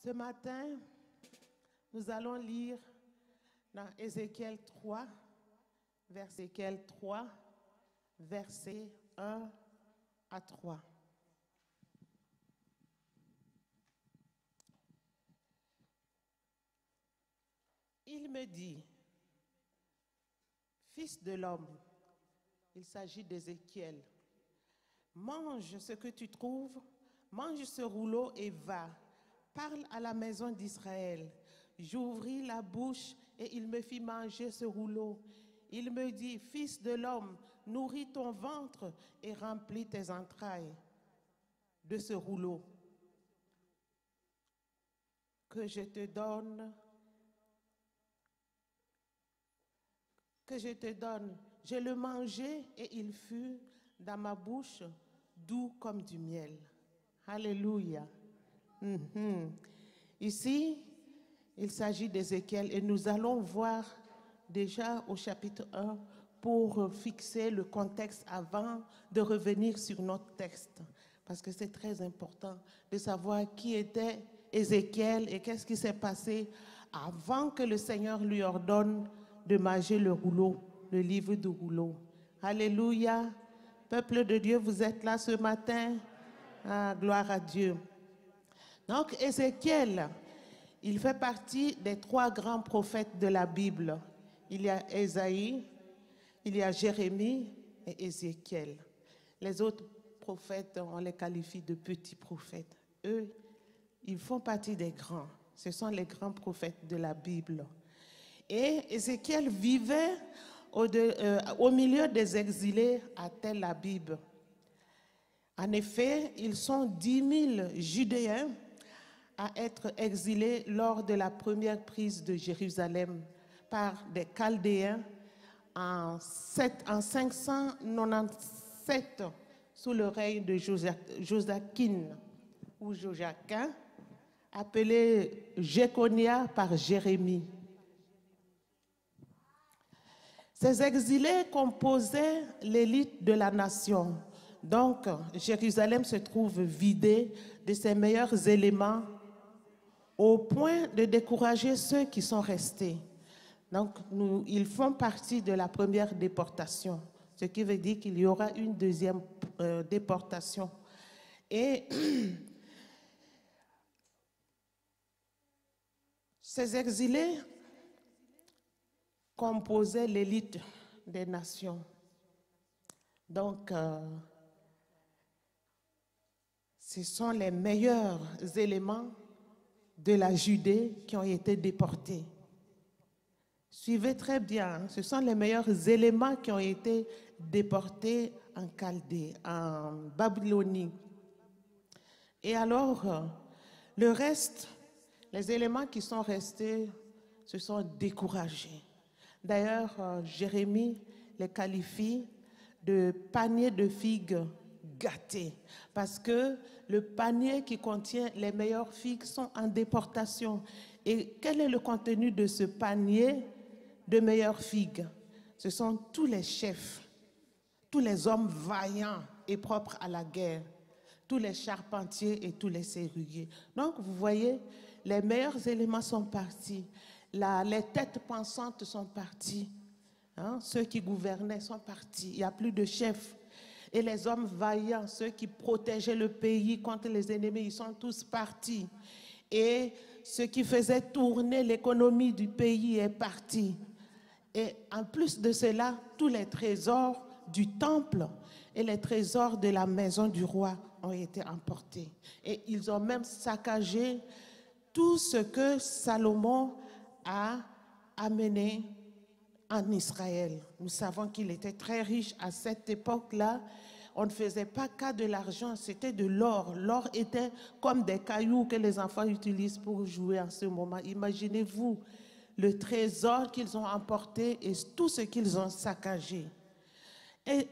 Ce matin, nous allons lire dans Ézéchiel 3, versets 1 à 3. Il me dit, fils de l'homme, il s'agit d'Ézéchiel, mange ce que tu trouves, mange ce rouleau et va. Parle à la maison d'Israël. J'ouvris la bouche et il me fit manger ce rouleau. Il me dit, fils de l'homme, nourris ton ventre et remplis tes entrailles de ce rouleau que je te donne. Je le mangeai et il fut dans ma bouche doux comme du miel. Alléluia. Ici, il s'agit d'Ézéchiel et nous allons voir déjà au chapitre 1 pour fixer le contexte avant de revenir sur notre texte. Parce que c'est très important de savoir qui était Ézéchiel et qu'est-ce qui s'est passé avant que le Seigneur lui ordonne de manger le rouleau, le livre du rouleau. Alléluia. Peuple de Dieu, vous êtes là ce matin. Ah, gloire à Dieu. Donc, Ézéchiel, il fait partie des 3 grands prophètes de la Bible. Il y a Ésaïe, il y a Jérémie et Ézéchiel. Les autres prophètes, on les qualifie de petits prophètes. Eux, ils font partie des grands. Ce sont les grands prophètes de la Bible. Et Ézéchiel vivait au milieu des exilés à Tel Abib. En effet, ils sont 10 000 Judéens à être exilés lors de la première prise de Jérusalem par des Chaldéens en 597 sous le règne de Joachim ou Joachim, appelé Jéconia par Jérémie. Ces exilés composaient l'élite de la nation. Donc, Jérusalem se trouve vidée de ses meilleurs éléments au point de décourager ceux qui sont restés. Donc, ils font partie de la première déportation, ce qui veut dire qu'il y aura une deuxième déportation. Et ces exilés composaient l'élite des nations. Donc, ce sont les meilleurs éléments de la Judée qui ont été déportés. Suivez très bien, ce sont les meilleurs éléments qui ont été déportés en Chaldée, en Babylonie. Et alors, le reste, les éléments qui sont restés, se sont découragés. D'ailleurs, Jérémie les qualifie de panier de figues gâtés, parce que le panier qui contient les meilleures figues sont en déportation. Et quel est le contenu de ce panier de meilleures figues? Ce sont tous les chefs, tous les hommes vaillants et propres à la guerre, tous les charpentiers et tous les serruriers. Donc, vous voyez, les meilleurs éléments sont partis. Les têtes pensantes sont parties. Ceux qui gouvernaient sont partis. Il n'y a plus de chefs. Et les hommes vaillants, ceux qui protégeaient le pays contre les ennemis, ils sont tous partis. Et ce qui faisait tourner l'économie du pays est parti. Et en plus de cela, tous les trésors du temple et les trésors de la maison du roi ont été emportés. Et ils ont même saccagé tout ce que Salomon a amené en Israël. Nous savons qu'il était très riche à cette époque-là. On ne faisait pas cas de l'argent, c'était de l'or. L'or était comme des cailloux que les enfants utilisent pour jouer en ce moment. Imaginez-vous le trésor qu'ils ont emporté et tout ce qu'ils ont saccagé. Et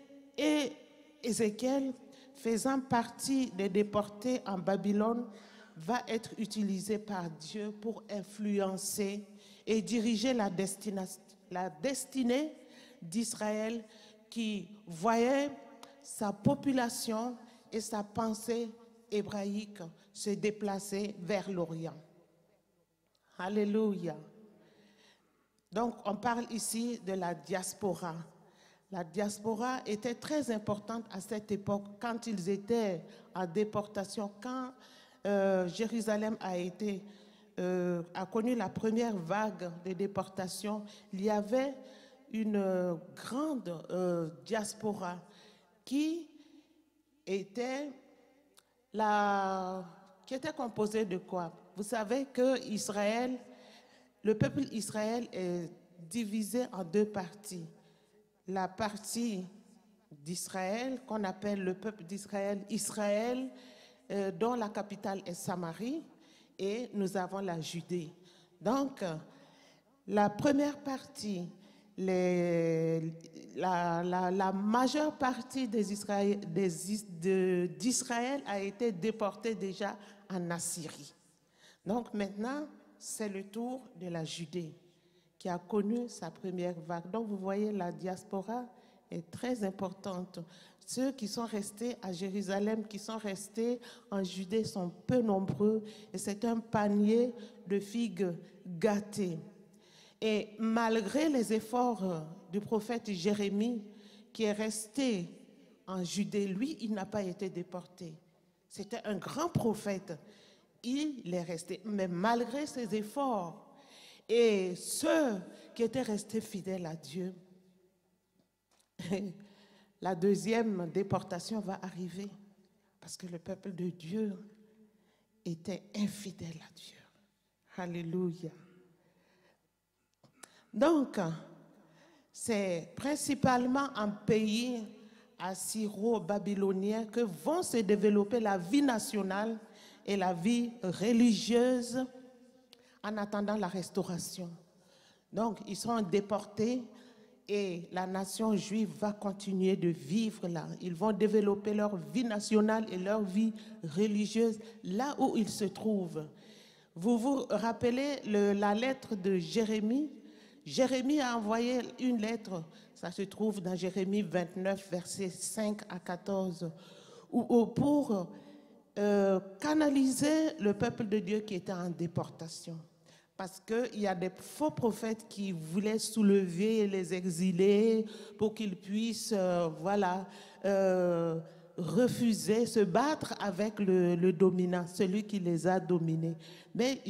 Ézéchiel, faisant partie des déportés en Babylone, va être utilisé par Dieu pour influencer et diriger la destinée d'Israël qui voyait sa population et sa pensée hébraïque se déplacer vers l'Orient. Alléluia. Donc, on parle ici de la diaspora. La diaspora était très importante à cette époque quand ils étaient en déportation, quand Jérusalem a connu la première vague de déportation. Il y avait une grande diaspora qui était composée de quoi? Vous savez que le peuple Israël est divisé en deux parties. La partie d'Israël, qu'on appelle le peuple d'Israël, dont la capitale est Samarie, et nous avons la Judée. Donc, la première partie, la majeure partie d'Israël a été déportée déjà en Assyrie. Donc maintenant, c'est le tour de la Judée qui a connu sa première vague. Donc vous voyez, la diaspora est très importante. Ceux qui sont restés à Jérusalem, qui sont restés en Judée sont peu nombreux et c'est un panier de figues gâtées. Et malgré les efforts du prophète Jérémie, qui est resté en Judée, lui, il n'a pas été déporté. C'était un grand prophète. Il est resté. Mais malgré ses efforts, et ceux qui étaient restés fidèles à Dieu, la deuxième déportation va arriver parce que le peuple de Dieu était infidèle à Dieu. Alléluia. Donc, c'est principalement en pays assyro-babylonien que vont se développer la vie nationale et la vie religieuse en attendant la restauration. Donc, ils sont déportés et la nation juive va continuer de vivre là. Ils vont développer leur vie nationale et leur vie religieuse là où ils se trouvent. Vous vous rappelez la lettre de Jérémie? Jérémie a envoyé une lettre, ça se trouve dans Jérémie 29, versets 5 à 14, pour canaliser le peuple de Dieu qui était en déportation. Parce qu'il y a des faux prophètes qui voulaient soulever les exilés pour qu'ils puissent refuser, se battre avec le dominant, celui qui les a dominés. Mais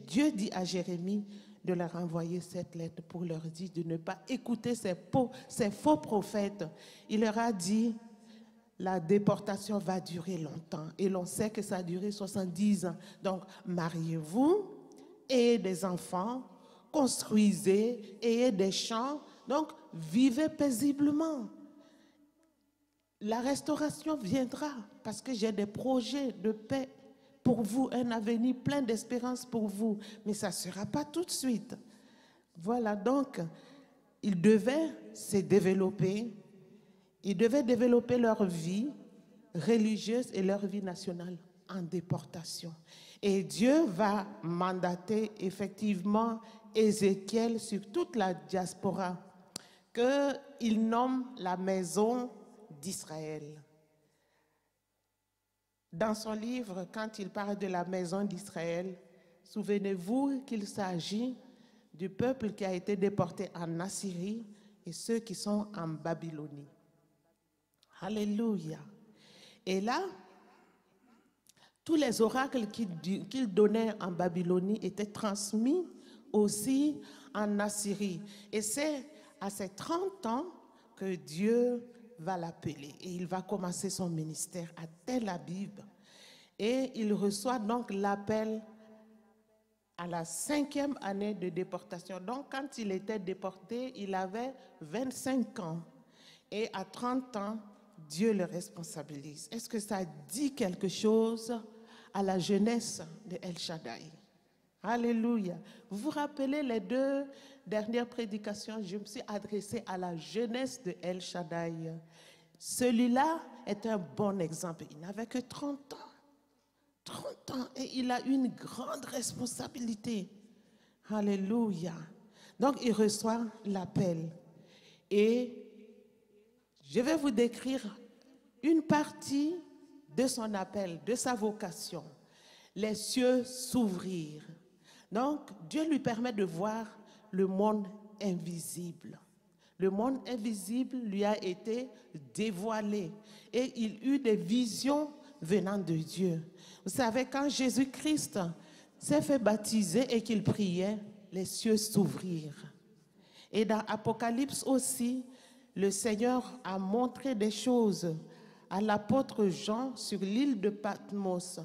Dieu dit à Jérémie de leur envoyer cette lettre pour leur dire de ne pas écouter ces faux prophètes. Il leur a dit, la déportation va durer longtemps. Et l'on sait que ça a duré 70 ans. Donc, mariez-vous, ayez des enfants, construisez, ayez des champs. Donc, vivez paisiblement. La restauration viendra parce que j'ai des projets de paix pour vous, un avenir plein d'espérance pour vous. Mais ça ne sera pas tout de suite. Voilà, donc, ils devaient se développer. Ils devaient développer leur vie religieuse et leur vie nationale en déportation. Et Dieu va mandater effectivement Ézéchiel sur toute la diaspora, qu'il nomme la maison d'Israël. Dans son livre, quand il parle de la maison d'Israël, souvenez-vous qu'il s'agit du peuple qui a été déporté en Assyrie et ceux qui sont en Babylonie. Alléluia. Et là, tous les oracles qu'il donnait en Babylonie étaient transmis aussi en Assyrie. Et c'est à ses 30 ans que Dieu va l'appeler et il va commencer son ministère à Tel Aviv. Et il reçoit donc l'appel à la 5e année de déportation. Donc quand il était déporté, il avait 25 ans. Et à 30 ans, Dieu le responsabilise. Est-ce que ça dit quelque chose à la jeunesse de El Shaddai? Alléluia. Vous vous rappelez les 2 dernières prédications, je me suis adressée à la jeunesse de El Shaddai. Celui-là est un bon exemple. Il n'avait que 30 ans. 30 ans et il a une grande responsabilité. Alléluia. Donc il reçoit l'appel. Et je vais vous décrire une partie de son appel, de sa vocation. Les cieux s'ouvrirent. Donc, Dieu lui permet de voir le monde invisible. Le monde invisible lui a été dévoilé et il eut des visions venant de Dieu. Vous savez, quand Jésus-Christ s'est fait baptiser et qu'il priait, les cieux s'ouvrirent. Et dans Apocalypse aussi, le Seigneur a montré des choses à l'apôtre Jean sur l'île de Patmos.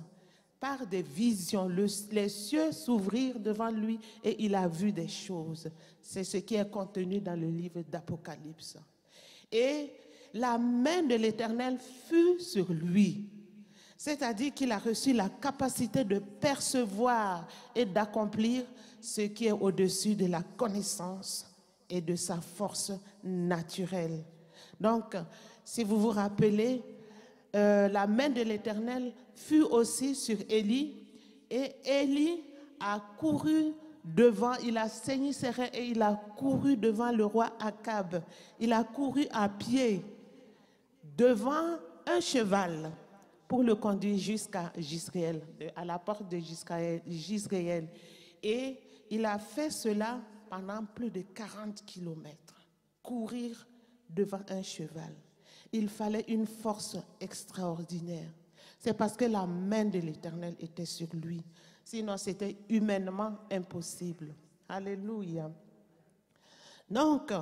Par des visions, les cieux s'ouvrirent devant lui et il a vu des choses. C'est ce qui est contenu dans le livre d'Apocalypse. Et la main de l'Éternel fut sur lui. C'est-à-dire qu'il a reçu la capacité de percevoir et d'accomplir ce qui est au-dessus de la connaissance et de sa force naturelle. Donc, si vous vous rappelez, la main de l'Éternel fut aussi sur Élie et Élie a couru devant, il a ceigné ses reins et il a couru devant le roi Akab. Il a couru à pied devant un cheval pour le conduire jusqu'à Jisraël, à la porte de Jisraël. Et il a fait cela pendant plus de 40 kilomètres, courir devant un cheval. Il fallait une force extraordinaire. C'est parce que la main de l'Éternel était sur lui. Sinon, c'était humainement impossible. Alléluia. Donc,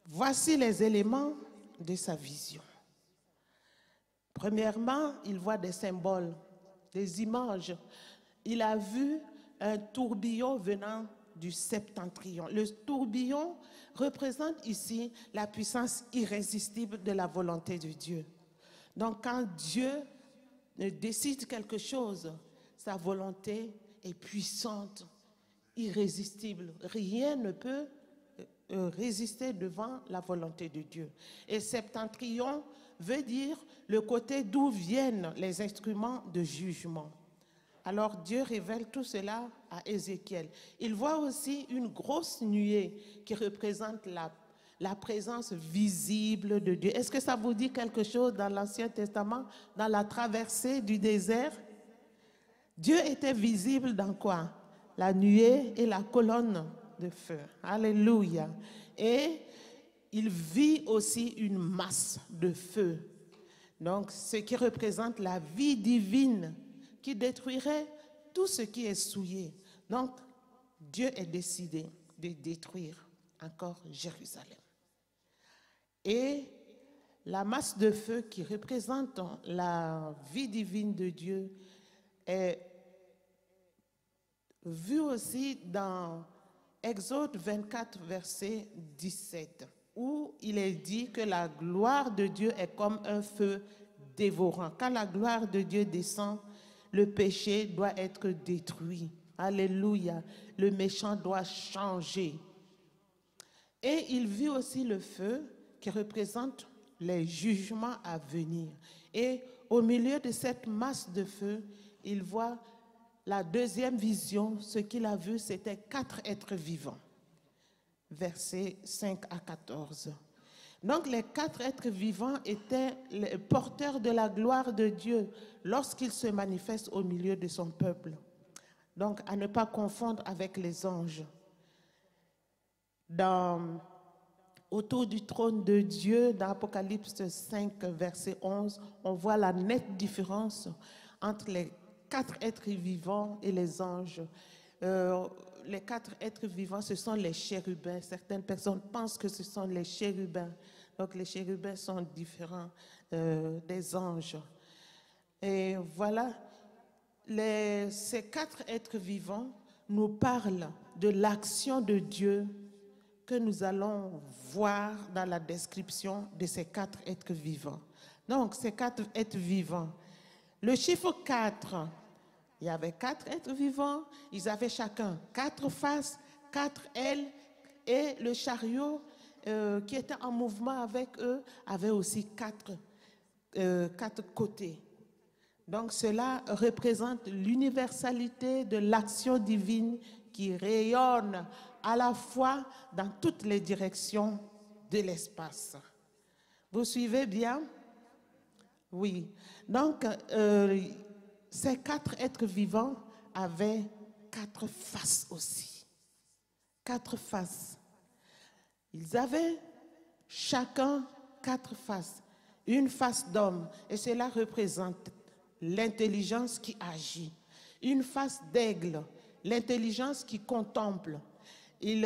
voici les éléments de sa vision. Premièrement, il voit des symboles, des images. Il a vu un tourbillon venant du septentrion. Le tourbillon représente ici la puissance irrésistible de la volonté de Dieu. Donc, quand Dieu décide quelque chose, sa volonté est puissante, irrésistible. Rien ne peut résister devant la volonté de Dieu. Et septentrion veut dire le côté d'où viennent les instruments de jugement. Alors Dieu révèle tout cela à Ézéchiel. Il voit aussi une grosse nuée qui représente la présence visible de Dieu. Est-ce que ça vous dit quelque chose dans l'Ancien Testament, dans la traversée du désert? Dieu était visible dans quoi? La nuée et la colonne de feu. Alléluia. Et il vit aussi une masse de feu. Donc, ce qui représente la vie divine qui détruirait tout ce qui est souillé. Donc, Dieu est décidé de détruire encore Jérusalem. Et la masse de feu qui représente la vie divine de Dieu est vue aussi dans Exode 24, verset 17, où il est dit que la gloire de Dieu est comme un feu dévorant. Quand la gloire de Dieu descend, le péché doit être détruit. Alléluia. Le méchant doit changer. Et il vit aussi le feu qui représente les jugements à venir. Et au milieu de cette masse de feu, il voit la deuxième vision. Ce qu'il a vu, c'était 4 êtres vivants. Versets 5 à 14. Donc les 4 êtres vivants étaient les porteurs de la gloire de Dieu lorsqu'il se manifeste au milieu de son peuple. Donc à ne pas confondre avec les anges. Autour du trône de Dieu, dans Apocalypse 5, verset 11, on voit la nette différence entre les 4 êtres vivants et les anges. Les 4 êtres vivants, ce sont les chérubins. Certaines personnes pensent que ce sont les chérubins. Donc les chérubins sont différents des anges. Et voilà, ces 4 êtres vivants nous parlent de l'action de Dieu que nous allons voir dans la description de ces 4 êtres vivants. Donc, ces 4 êtres vivants, le chiffre 4, il y avait 4 êtres vivants, ils avaient chacun 4 faces, 4 ailes, et le chariot qui était en mouvement avec eux avait aussi 4 côtés. Donc, cela représente l'universalité de l'action divine qui rayonne à la fois dans toutes les directions de l'espace. Vous suivez bien? Oui. Donc, ces 4 êtres vivants avaient 4 faces aussi. 4 faces. Ils avaient chacun 4 faces. Une face d'homme, et cela représente l'intelligence qui agit. Une face d'aigle, l'intelligence qui contemple. Ils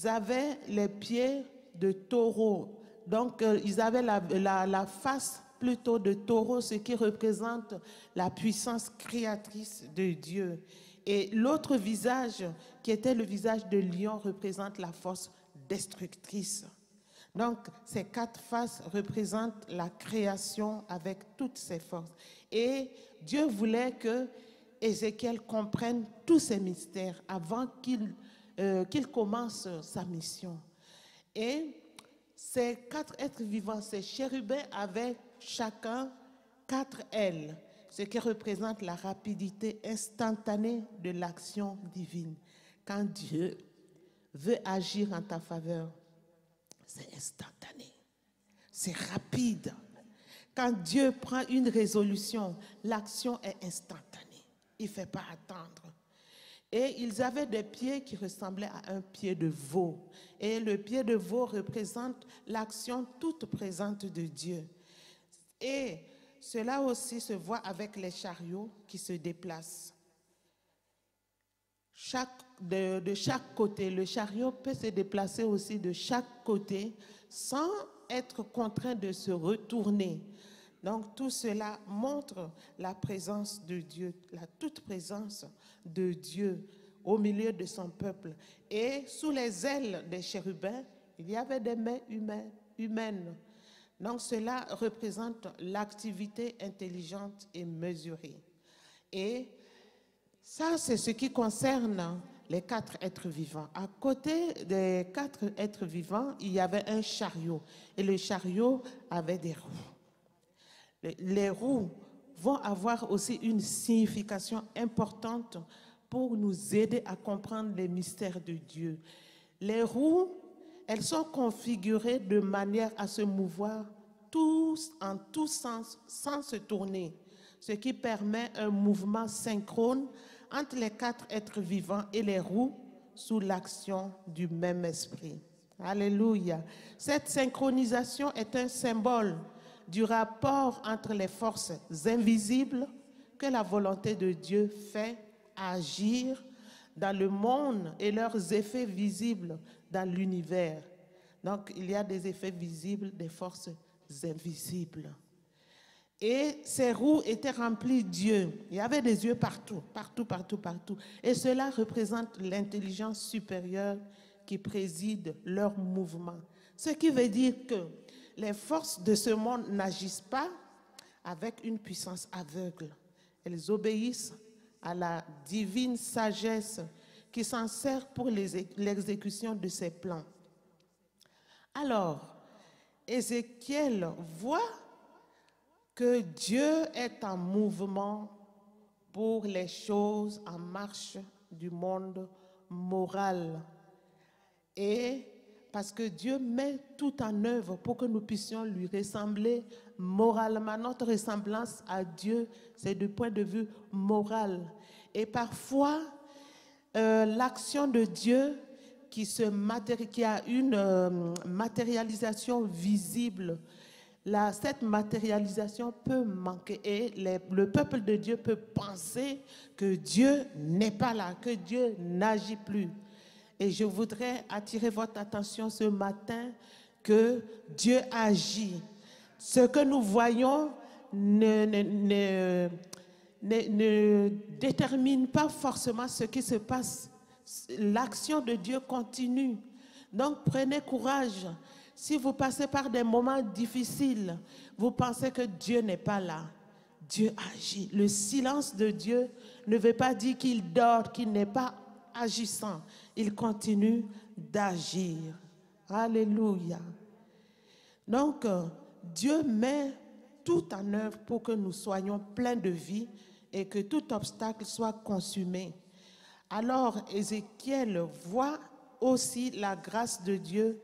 avaient les pieds de taureau. Donc, ils avaient la face plutôt de taureau, ce qui représente la puissance créatrice de Dieu. Et l'autre visage, qui était le visage de lion, représente la force destructrice. Donc, ces 4 faces représentent la création avec toutes ses forces. Et Dieu voulait que Ézéchiel comprenne tous ces mystères avant qu'il commence sa mission. Et ces 4 êtres vivants, ces chérubins avaient chacun 4 ailes, ce qui représente la rapidité instantanée de l'action divine. Quand Dieu veut agir en ta faveur, c'est instantané, c'est rapide. Quand Dieu prend une résolution, l'action est instantanée. Il ne fait pas attendre. Et ils avaient des pieds qui ressemblaient à un pied de veau. Et le pied de veau représente l'action toute présente de Dieu. Et cela aussi se voit avec les chariots qui se déplacent. De chaque côté, le chariot peut se déplacer aussi de chaque côté sans être contraint de se retourner. Donc tout cela montre la présence de Dieu, la toute présence de Dieu au milieu de son peuple. Et sous les ailes des chérubins, il y avait des mains humaines. Donc cela représente l'activité intelligente et mesurée. Et ça, c'est ce qui concerne les 4 êtres vivants. À côté des 4 êtres vivants, il y avait un chariot. Et le chariot avait des roues. Les roues vont avoir aussi une signification importante pour nous aider à comprendre les mystères de Dieu. Les roues, elles sont configurées de manière à se mouvoir en tous sens sans se tourner, ce qui permet un mouvement synchrone entre les 4 êtres vivants et les roues sous l'action du même esprit. Alléluia. Cette synchronisation est un symbole du rapport entre les forces invisibles que la volonté de Dieu fait agir dans le monde et leurs effets visibles dans l'univers. Donc, il y a des effets visibles des forces invisibles. Et ces roues étaient remplies d'yeux. Il y avait des yeux partout, partout, partout, partout. Et cela représente l'intelligence supérieure qui préside leur mouvement. Ce qui veut dire que les forces de ce monde n'agissent pas avec une puissance aveugle. Elles obéissent à la divine sagesse qui s'en sert pour l'exécution de ses plans. Alors, Ézéchiel voit que Dieu est en mouvement pour les choses en marche du monde moral. Et parce que Dieu met tout en œuvre pour que nous puissions lui ressembler moralement. Notre ressemblance à Dieu, c'est du point de vue moral. Et parfois, l'action de Dieu qui a une matérialisation visible, cette matérialisation peut manquer et le peuple de Dieu peut penser que Dieu n'est pas là, que Dieu n'agit plus. Et je voudrais attirer votre attention ce matin que Dieu agit. Ce que nous voyons ne détermine pas forcément ce qui se passe. L'action de Dieu continue. Donc prenez courage. Si vous passez par des moments difficiles, vous pensez que Dieu n'est pas là. Dieu agit. Le silence de Dieu ne veut pas dire qu'il dort, qu'il n'est pas agissant. Il continue d'agir. Alléluia. Donc, Dieu met tout en œuvre pour que nous soyons pleins de vie et que tout obstacle soit consumé. Alors, Ézéchiel voit aussi la grâce de Dieu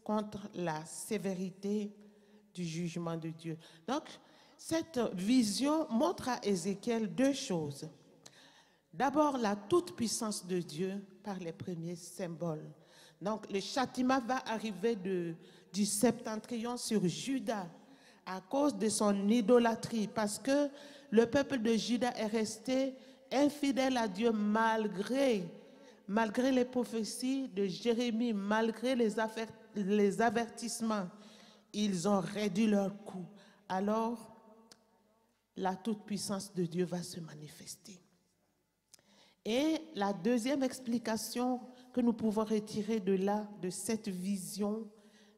contre la sévérité du jugement de Dieu. Donc, cette vision montre à Ézéchiel 2 choses. D'abord, la toute-puissance de Dieu par les premiers symboles. Donc, le châtiment va arriver du septentrion sur Juda à cause de son idolâtrie, parce que le peuple de Juda est resté infidèle à Dieu malgré les prophéties de Jérémie, malgré les avertissements. Ils ont réduit leur coup. Alors, la toute-puissance de Dieu va se manifester. Et la deuxième explication que nous pouvons retirer de cette vision,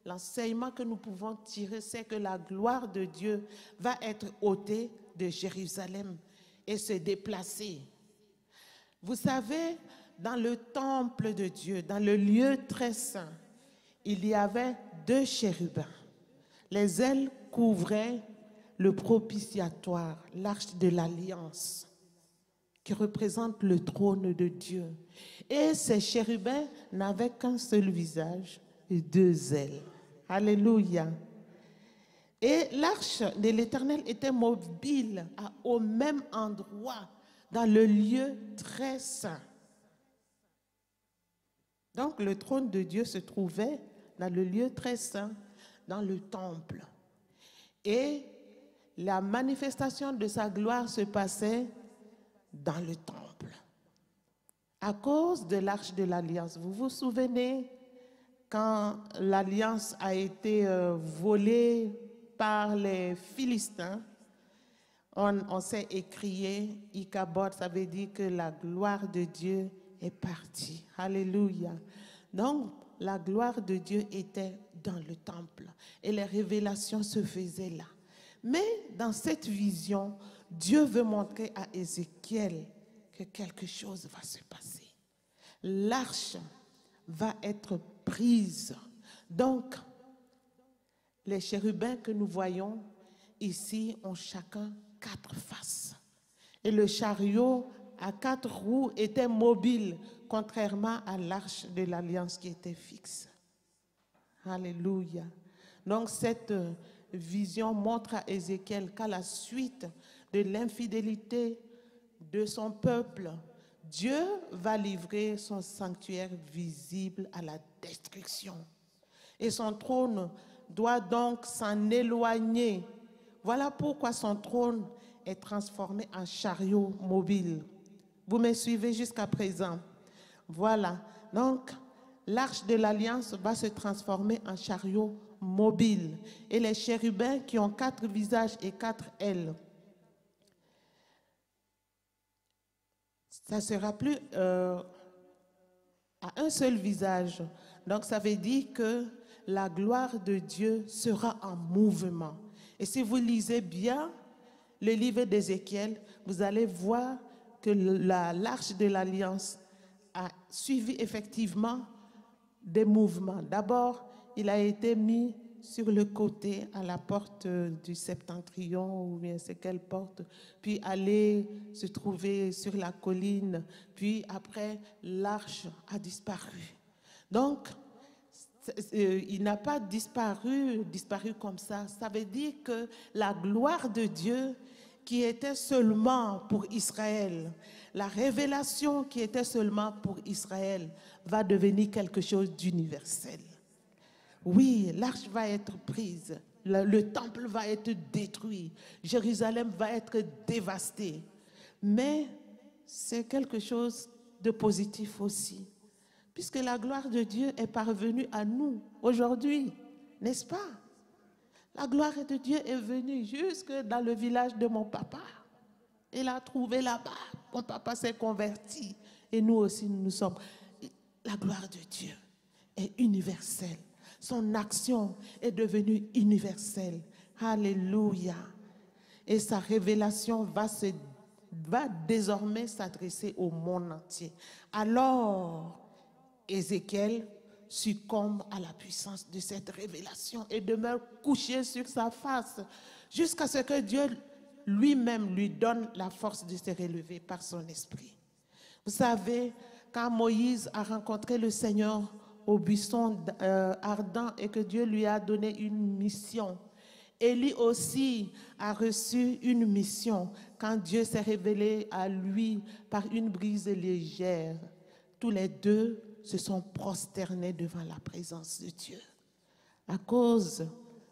l'enseignement que nous pouvons tirer, c'est que la gloire de Dieu va être ôtée de Jérusalem et se déplacer. Vous savez, dans le temple de Dieu, dans le lieu très saint, il y avait 2 chérubins. Les ailes couvraient le propitiatoire, l'arche de l'alliance, qui représente le trône de Dieu. Et ces chérubins n'avaient qu'un seul visage et 2 ailes. Alléluia. Et l'arche de l'Éternel était mobile au même endroit, dans le lieu très saint. Donc le trône de Dieu se trouvait dans le lieu très saint, dans le temple. Et la manifestation de sa gloire se passait dans le temple. À cause de l'arche de l'alliance, vous vous souvenez quand l'alliance a été volée par les Philistins, on s'est écrié, Ichabod, ça veut dire que la gloire de Dieu est partie. Alléluia. Donc, la gloire de Dieu était dans le temple et les révélations se faisaient là. Mais dans cette vision, Dieu veut montrer à Ézéchiel que quelque chose va se passer. L'arche va être prise. Donc, les chérubins que nous voyons ici ont chacun 4 faces. Et le chariot à 4 roues était mobile, contrairement à l'arche de l'alliance qui était fixe. Alléluia. Donc cette vision montre à Ézéchiel qu'à la suite de l'infidélité de son peuple, Dieu va livrer son sanctuaire visible à la destruction. Et son trône doit donc s'en éloigner. Voilà pourquoi son trône est transformé en chariot mobile. Vous me suivez jusqu'à présent? Voilà. Donc, l'arche de l'alliance va se transformer en chariot mobile. Et les chérubins qui ont 4 visages et 4 ailes, ça ne sera plus à un seul visage. Donc, ça veut dire que la gloire de Dieu sera en mouvement. Et si vous lisez bien le livre d'Ézéchiel, vous allez voir que l'arche de l'alliance a suivi effectivement des mouvements. D'abord, il a été mis sur le côté à la porte du septentrion, ou bien c'est quelle porte, puis aller se trouver sur la colline, puis après l'arche a disparu. Donc, il n'a pas disparu comme ça. Ça veut dire que la gloire de Dieu qui était seulement pour Israël, la révélation qui était seulement pour Israël, va devenir quelque chose d'universel. Oui, l'arche va être prise, le temple va être détruit, Jérusalem va être dévastée. Mais c'est quelque chose de positif aussi, puisque la gloire de Dieu est parvenue à nous aujourd'hui, n'est-ce pas? La gloire de Dieu est venue jusque dans le village de mon papa. Il a trouvé là-bas. Mon papa s'est converti. Et nous aussi, nous sommes. La gloire de Dieu est universelle. Son action est devenue universelle. Alléluia. Et sa révélation va désormais s'adresser au monde entier. Alors, Ézéchiel succombe à la puissance de cette révélation et demeure couché sur sa face jusqu'à ce que Dieu lui-même lui donne la force de se relever par son esprit. Vous savez, quand Moïse a rencontré le Seigneur au buisson ardent et que Dieu lui a donné une mission, Élie aussi a reçu une mission quand Dieu s'est révélé à lui par une brise légère, tous les deux se sont prosternés devant la présence de Dieu à cause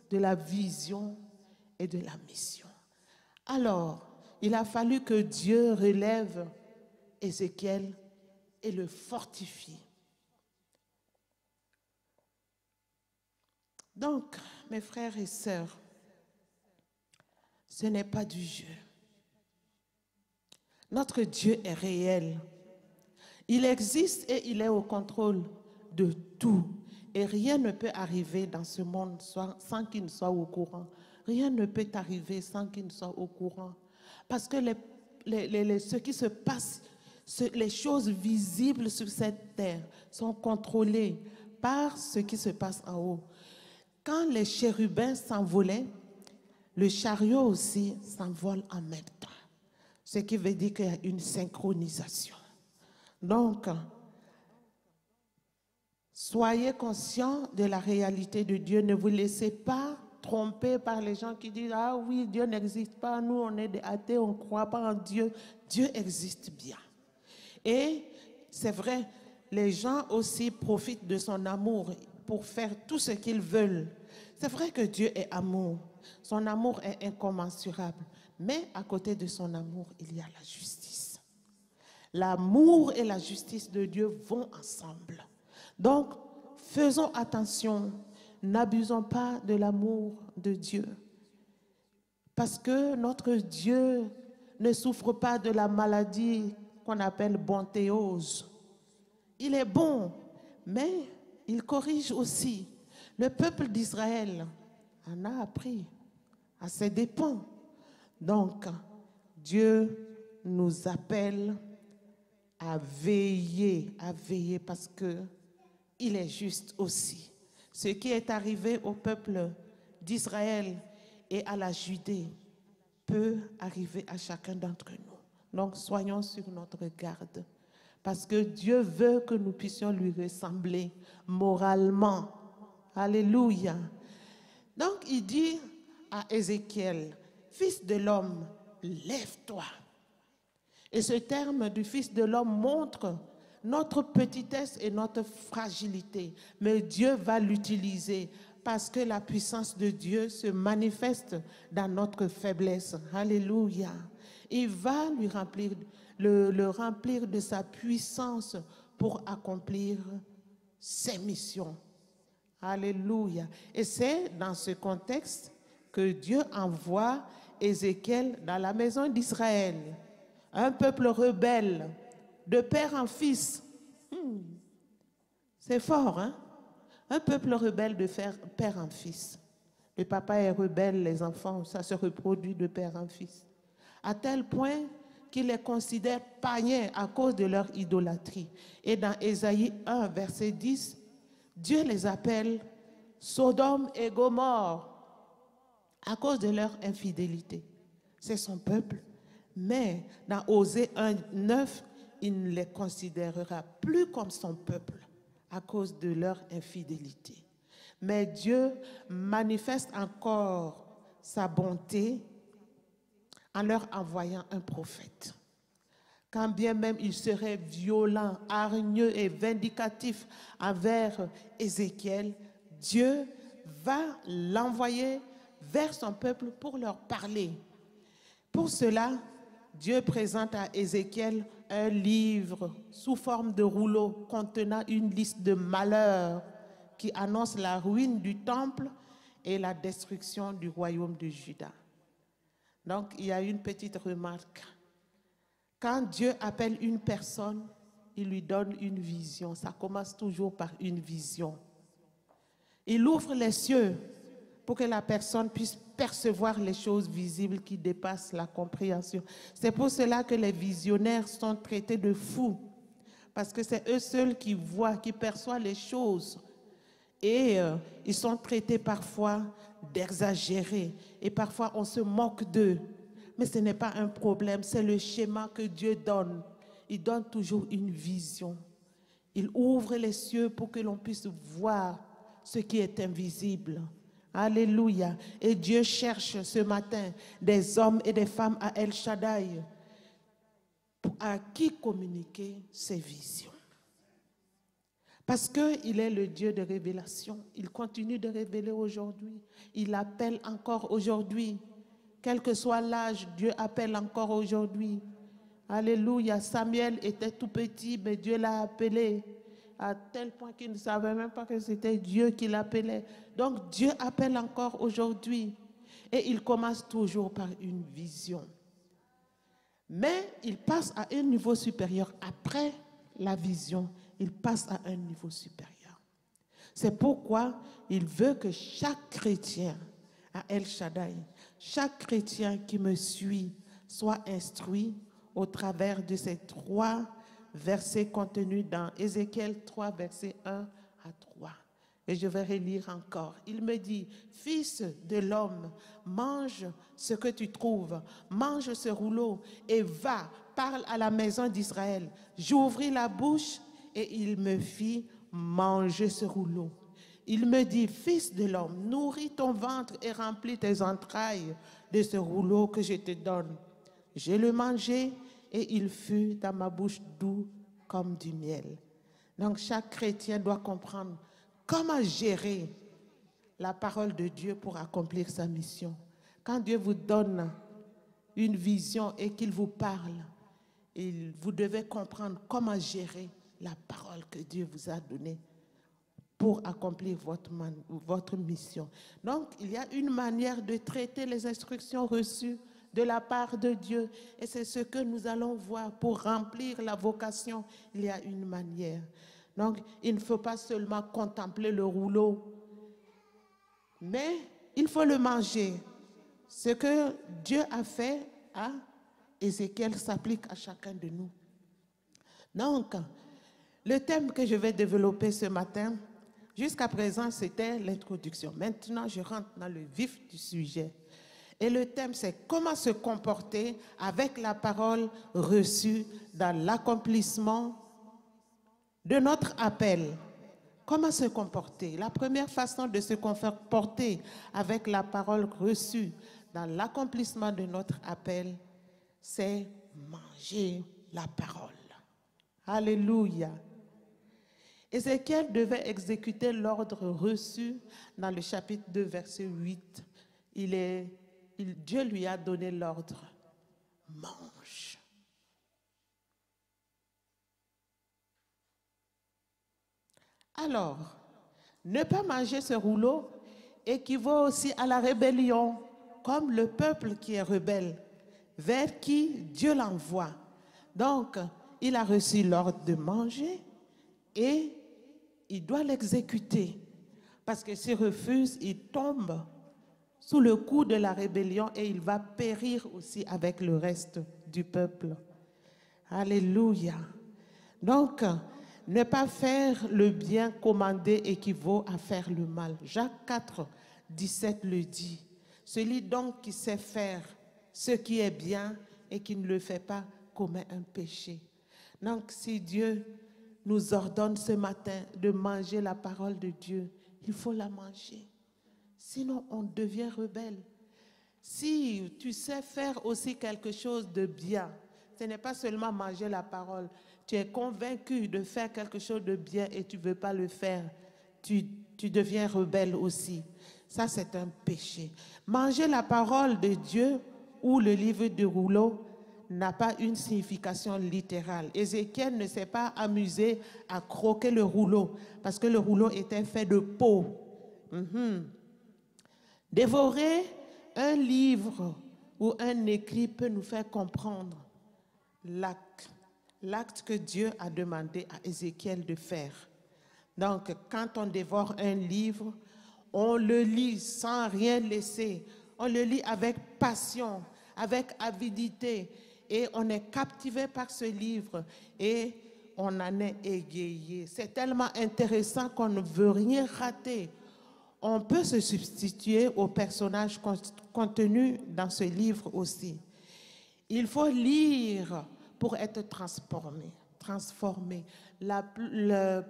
de la vision et de la mission. Alors, il a fallu que Dieu relève Ézéchiel et le fortifie. Donc, mes frères et sœurs, ce n'est pas du jeu. Notre Dieu est réel. Il existe et il est au contrôle de tout. Et rien ne peut arriver dans ce monde sans qu'il ne soit au courant. Rien ne peut arriver sans qu'il ne soit au courant. Parce que ce qui se passe, les choses visibles sur cette terre sont contrôlées par ce qui se passe en haut. Quand les chérubins s'envolaient, le chariot aussi s'envole en même temps. Ce qui veut dire qu'il y a une synchronisation. Donc, soyez conscients de la réalité de Dieu. Ne vous laissez pas tromper par les gens qui disent « Ah oui, Dieu n'existe pas, nous on est des athées, on ne croit pas en Dieu. » Dieu existe bien. Et c'est vrai, les gens aussi profitent de son amour pour faire tout ce qu'ils veulent. C'est vrai que Dieu est amour. Son amour est incommensurable. Mais à côté de son amour, il y a la justice. L'amour et la justice de Dieu vont ensemble. Donc, faisons attention, n'abusons pas de l'amour de Dieu. Parce que notre Dieu ne souffre pas de la maladie qu'on appelle bontéose. Il est bon, mais il corrige aussi. Le peuple d'Israël en a appris à ses dépens. Donc, Dieu nous appelle à veiller parce qu'il est juste aussi. Ce qui est arrivé au peuple d'Israël et à la Judée peut arriver à chacun d'entre nous. Donc, soyons sur notre garde parce que Dieu veut que nous puissions lui ressembler moralement. Alléluia. Donc, il dit à Ézéchiel, « Fils de l'homme, lève-toi. » Et ce terme du Fils de l'homme montre notre petitesse et notre fragilité. Mais Dieu va l'utiliser parce que la puissance de Dieu se manifeste dans notre faiblesse. Alléluia. Il va lui remplir, le remplir de sa puissance pour accomplir ses missions. Alléluia. Et c'est dans ce contexte que Dieu envoie Ézéchiel dans la maison d'Israël. Un peuple rebelle, de père en fils. C'est fort, hein? Un peuple rebelle de père en fils. Le papa est rebelle, les enfants, ça se reproduit de père en fils. À tel point qu'ils les considèrent païens à cause de leur idolâtrie. Et dans Ésaïe 1, verset 10, Dieu les appelle Sodome et Gomorrhe à cause de leur infidélité. C'est son peuple. Mais dans Osée 1, 9, il ne les considérera plus comme son peuple à cause de leur infidélité. Mais Dieu manifeste encore sa bonté en leur envoyant un prophète. Quand bien même il serait violent, hargneux et vindicatif envers Ézéchiel, Dieu va l'envoyer vers son peuple pour leur parler. Pour cela, Dieu présente à Ézéchiel un livre sous forme de rouleau contenant une liste de malheurs qui annonce la ruine du temple et la destruction du royaume de Juda. Donc, il y a une petite remarque. Quand Dieu appelle une personne, il lui donne une vision. Ça commence toujours par une vision. Il ouvre les cieux pour que la personne puisse percevoir les choses visibles qui dépassent la compréhension. C'est pour cela que les visionnaires sont traités de fous, parce que c'est eux seuls qui voient, qui perçoivent les choses. Et ils sont traités parfois d'exagérés. Et parfois, on se moque d'eux. Mais ce n'est pas un problème, c'est le schéma que Dieu donne. Il donne toujours une vision. Il ouvre les cieux pour que l'on puisse voir ce qui est invisible. Alléluia. Et Dieu cherche ce matin des hommes et des femmes à El Shaddai à qui communiquer ses visions. Parce qu'il est le Dieu de révélation. Il continue de révéler aujourd'hui. Il appelle encore aujourd'hui. Quel que soit l'âge, Dieu appelle encore aujourd'hui. Alléluia. Samuel était tout petit, mais Dieu l'a appelé à tel point qu'il ne savait même pas que c'était Dieu qui l'appelait. Donc Dieu appelle encore aujourd'hui. Et il commence toujours par une vision. Mais il passe à un niveau supérieur. Après la vision, il passe à un niveau supérieur. C'est pourquoi il veut que chaque chrétien à El Shaddai, chaque chrétien qui me suit, soit instruit au travers de ces 3 versets contenus dans Ézéchiel 3, versets 1 à 3. Et je vais relire encore. Il me dit, fils de l'homme, mange ce que tu trouves, mange ce rouleau et va, parle à la maison d'Israël. J'ouvris la bouche et il me fit manger ce rouleau. Il me dit, fils de l'homme, nourris ton ventre et remplis tes entrailles de ce rouleau que je te donne. Je le mangeai et il fut dans ma bouche doux comme du miel. Donc chaque chrétien doit comprendre comment gérer la parole de Dieu pour accomplir sa mission. Quand Dieu vous donne une vision et qu'il vous parle, vous devez comprendre comment gérer la parole que Dieu vous a donnée pour accomplir votre mission. Donc, il y a une manière de traiter les instructions reçues de la part de Dieu. Et c'est ce que nous allons voir pour remplir la vocation. Il y a une manière. Donc, il ne faut pas seulement contempler le rouleau, mais il faut le manger. Ce que Dieu a fait à Ézéchiel s'applique à chacun de nous. Donc, le thème que je vais développer ce matin, jusqu'à présent, c'était l'introduction. Maintenant, je rentre dans le vif du sujet. Et le thème, c'est comment se comporter avec la parole reçue dans l'accomplissement de notre appel. Comment se comporter? La première façon de se comporter avec la parole reçue dans l'accomplissement de notre appel, c'est manger la parole. Alléluia. Ézéchiel devait exécuter l'ordre reçu dans le chapitre 2, verset 8. Dieu lui a donné l'ordre. Mange. Alors, ne pas manger ce rouleau équivaut aussi à la rébellion, comme le peuple qui est rebelle, vers qui Dieu l'envoie. Donc, il a reçu l'ordre de manger et il doit l'exécuter. Parce que s'il refuse, il tombe sous le coup de la rébellion et il va périr aussi avec le reste du peuple. Alléluia. Donc, ne pas faire le bien commandé équivaut à faire le mal. Jacques 4, 17 le dit. Celui donc qui sait faire ce qui est bien et qui ne le fait pas commet un péché. Donc, si Dieu nous ordonne ce matin de manger la parole de Dieu, il faut la manger. Sinon, on devient rebelle. Si tu sais faire aussi quelque chose de bien, ce n'est pas seulement manger la parole. Tu es convaincu de faire quelque chose de bien et tu ne veux pas le faire. Tu deviens rebelle aussi. Ça, c'est un péché. Manger la parole de Dieu ou le livre de rouleau n'a pas une signification littérale. Ézéchiel ne s'est pas amusé à croquer le rouleau parce que le rouleau était fait de peau. Dévorer un livre ou un écrit peut nous faire comprendre l'acte que Dieu a demandé à Ézéchiel de faire. Donc, quand on dévore un livre, on le lit sans rien laisser. On le lit avec passion, avec avidité. Et on est captivé par ce livre et on en est égayé. C'est tellement intéressant qu'on ne veut rien rater. On peut se substituer aux personnages contenus dans ce livre aussi. Il faut lire pour être transformé. transformer.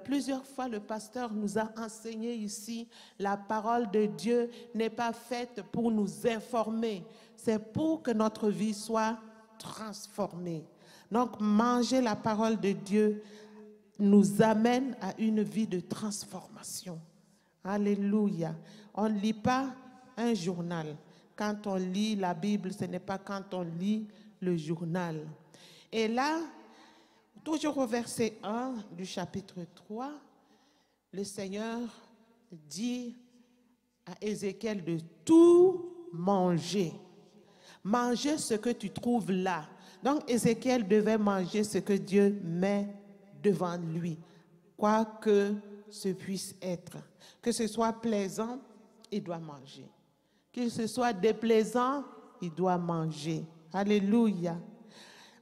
Plusieurs fois, le pasteur nous a enseigné ici, la parole de Dieu n'est pas faite pour nous informer, c'est pour que notre vie soit transformée. Donc, manger la parole de Dieu nous amène à une vie de transformation. Alléluia. On ne lit pas un journal. Quand on lit la Bible, ce n'est pas quand on lit le journal. Et là, toujours au verset 1 du chapitre 3, le Seigneur dit à Ézéchiel de tout manger. Manger ce que tu trouves là. Donc Ézéchiel devait manger ce que Dieu met devant lui, quoi que ce puisse être. Que ce soit plaisant, il doit manger. Que ce soit déplaisant, il doit manger. Alléluia.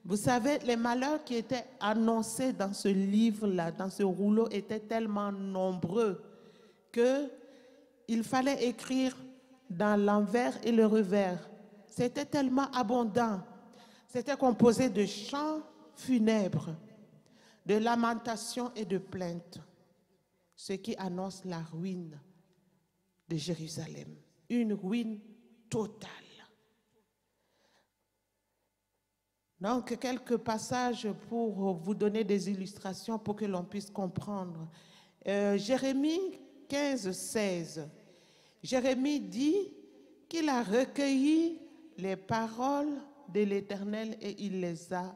Vous savez, les malheurs qui étaient annoncés dans ce livre-là, dans ce rouleau, étaient tellement nombreux qu'il fallait écrire dans l'envers et le revers. C'était tellement abondant. C'était composé de chants funèbres, de lamentations et de plaintes, ce qui annonce la ruine de Jérusalem. Une ruine totale. Donc, quelques passages pour vous donner des illustrations pour que l'on puisse comprendre. Jérémie 15, 16. Jérémie dit qu'il a recueilli les paroles de l'Éternel et il les a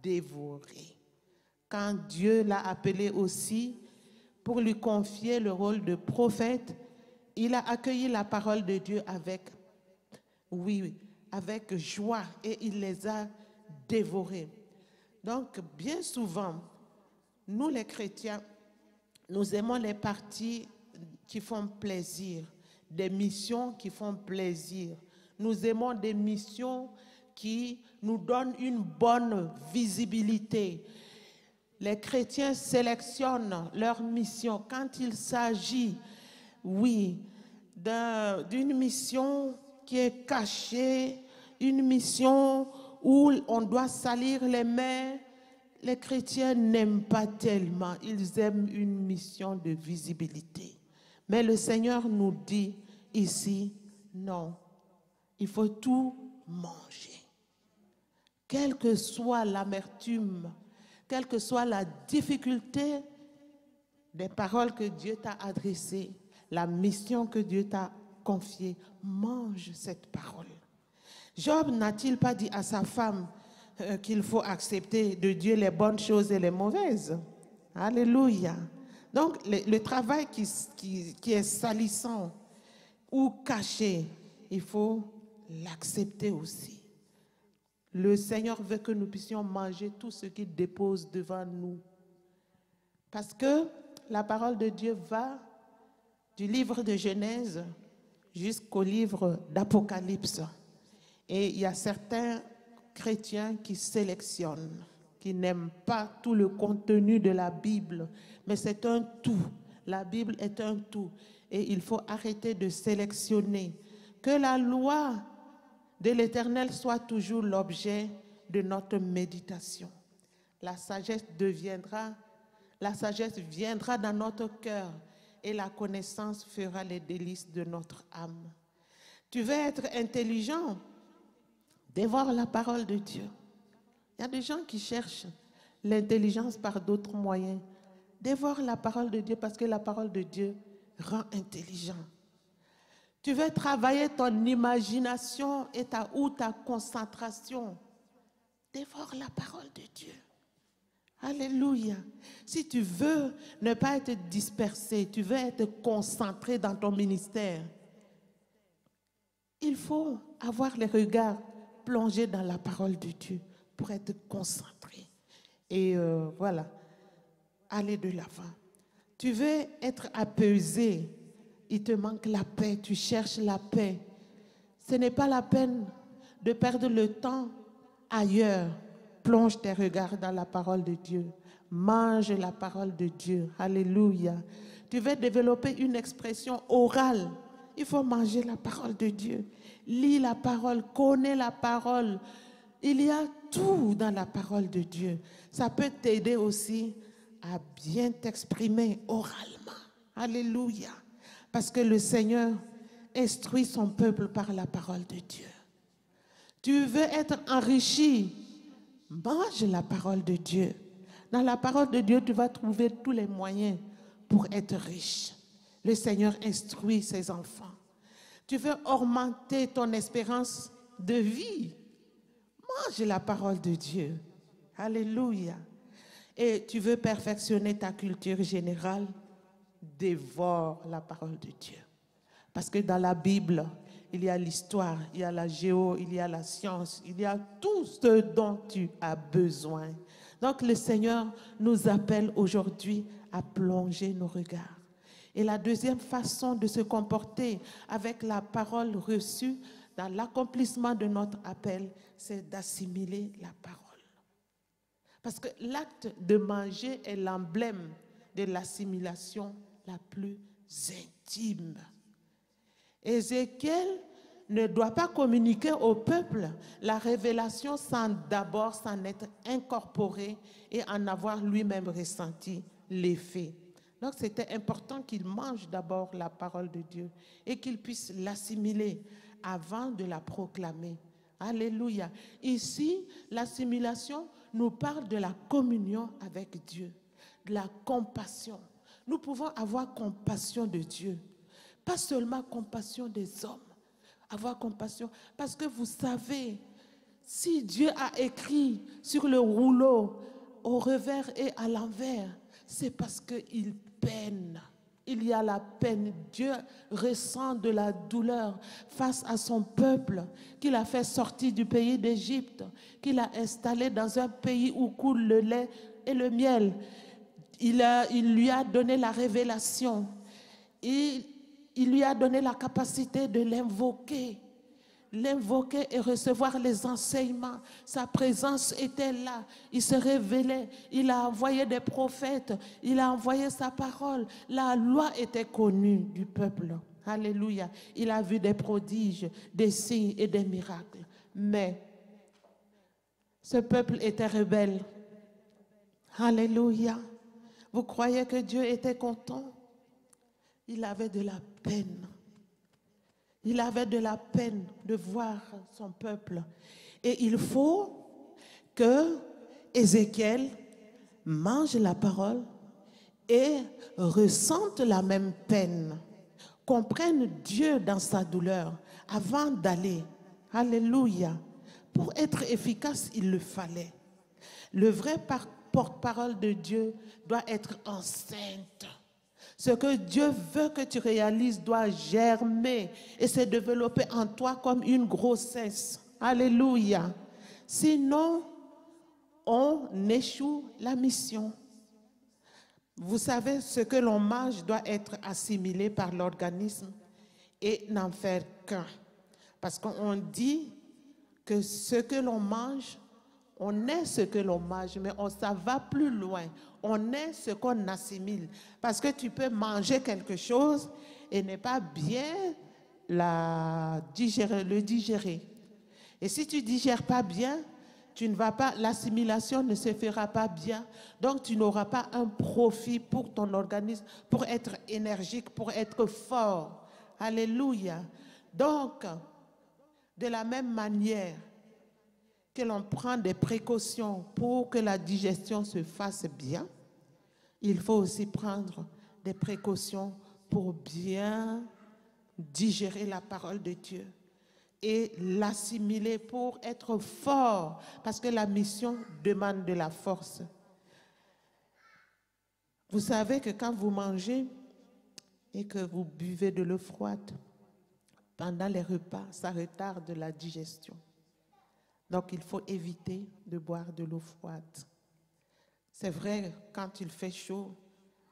dévorées. Quand Dieu l'a appelé aussi pour lui confier le rôle de prophète, il a accueilli la parole de Dieu avec joie et il les a dévorés. Donc, bien souvent, nous les chrétiens, nous aimons les parties qui font plaisir, des missions qui font plaisir. Nous aimons des missions qui nous donnent une bonne visibilité. Les chrétiens sélectionnent leurs missions quand il s'agit, d'une mission qui est cachée, une mission où on doit salir les mains. Les chrétiens n'aiment pas tellement, ils aiment une mission de visibilité. Mais le Seigneur nous dit ici, non, il faut tout manger. Quelle que soit l'amertume, quelle que soit la difficulté des paroles que Dieu t'a adressées, la mission que Dieu t'a confiée, mange cette parole. Job n'a-t-il pas dit à sa femme qu'il faut accepter de Dieu les bonnes choses et les mauvaises? Alléluia. Donc, le travail qui est salissant ou caché, il faut l'accepter aussi. Le Seigneur veut que nous puissions manger tout ce qu'il dépose devant nous. Parce que la parole de Dieu va du livre de Genèse jusqu'au livre d'Apocalypse. Et il y a certains chrétiens qui sélectionnent, qui n'aiment pas tout le contenu de la Bible, mais c'est un tout. La Bible est un tout. Et il faut arrêter de sélectionner. Que la loi de l'Éternel soit toujours l'objet de notre méditation. La sagesse viendra dans notre cœur et la connaissance fera les délices de notre âme. Tu veux être intelligent? Dévore la parole de Dieu. Il y a des gens qui cherchent l'intelligence par d'autres moyens. Dévore la parole de Dieu parce que la parole de Dieu rend intelligent. Tu veux travailler ton imagination et ta concentration. Dévore la parole de Dieu. Alléluia. Si tu veux ne pas être dispersé, tu veux être concentré dans ton ministère, il faut avoir les regards plongés dans la parole de Dieu pour être concentré. Et voilà, aller de l'avant. Tu veux être apaisé, il te manque la paix, tu cherches la paix. Ce n'est pas la peine de perdre le temps ailleurs. Plonge tes regards dans la parole de Dieu. Mange la parole de Dieu. Alléluia. Tu veux développer une expression orale. Il faut manger la parole de Dieu. Lis la parole, connais la parole. Il y a tout dans la parole de Dieu. Ça peut t'aider aussi à bien t'exprimer oralement. Alléluia. Parce que le Seigneur instruit son peuple par la parole de Dieu. Tu veux être enrichi, mange la parole de Dieu. Dans la parole de Dieu, tu vas trouver tous les moyens pour être riche. Le Seigneur instruit ses enfants. Tu veux augmenter ton espérance de vie, mange la parole de Dieu. Alléluia. Et tu veux perfectionner ta culture générale, dévore la parole de Dieu. Parce que dans la Bible, il y a l'histoire, il y a la géo, il y a la science, il y a tout ce dont tu as besoin. Donc le Seigneur nous appelle aujourd'hui à plonger nos regards. Et la deuxième façon de se comporter avec la parole reçue dans l'accomplissement de notre appel, c'est d'assimiler la parole. Parce que l'acte de manger est l'emblème de l'assimilation la plus intime. Ézéchiel ne doit pas communiquer au peuple la révélation sans d'abord s'en être incorporé et en avoir lui-même ressenti l'effet. Donc c'était important qu'il mange d'abord la parole de Dieu et qu'il puisse l'assimiler avant de la proclamer. Alléluia. Ici, l'assimilation nous parle de la communion avec Dieu, de la compassion. Nous pouvons avoir compassion de Dieu, pas seulement compassion des hommes, avoir compassion. Parce que vous savez, si Dieu a écrit sur le rouleau, au revers et à l'envers, c'est parce qu'il peine. Il y a la peine. Dieu ressent de la douleur face à son peuple qu'il a fait sortir du pays d'Égypte, qu'il a installé dans un pays où coule le lait et le miel. Il lui a donné la révélation. Il lui a donné la capacité de l'invoquer et recevoir les enseignements. Sa présence était là. Il se révélait. Il a envoyé des prophètes. Il a envoyé sa parole. La loi était connue du peuple. Alléluia. Il a vu des prodiges, des signes et des miracles. Mais ce peuple était rebelle. Alléluia. Vous croyez que Dieu était content? Il avait de la peine. Il avait de la peine de voir son peuple. Et il faut que Ézéchiel mange la parole et ressente la même peine. Comprenne Dieu dans sa douleur avant d'aller. Alléluia. Pour être efficace, il le fallait. Le vrai porte-parole de Dieu doit être enceinte. Ce que Dieu veut que tu réalises doit germer et se développer en toi comme une grossesse. Alléluia. Sinon, on échoue la mission. Vous savez, ce que l'on mange doit être assimilé par l'organisme et n'en faire qu'un. Parce qu'on dit que ce que l'on mange, on est ce que l'on mange, mais ça va plus loin. On est ce qu'on assimile. Parce que tu peux manger quelque chose et ne pas bien le digérer. Et si tu ne digères pas bien, l'assimilation ne se fera pas bien. Donc tu n'auras pas un profit pour ton organisme, pour être énergique, pour être fort. Alléluia. Donc, de la même manière que l'on prend des précautions pour que la digestion se fasse bien, il faut aussi prendre des précautions pour bien digérer la parole de Dieu et l'assimiler pour être fort, parce que la mission demande de la force. Vous savez que quand vous mangez et que vous buvez de l'eau froide, pendant les repas, ça retarde la digestion. Donc, il faut éviter de boire de l'eau froide. C'est vrai, quand il fait chaud,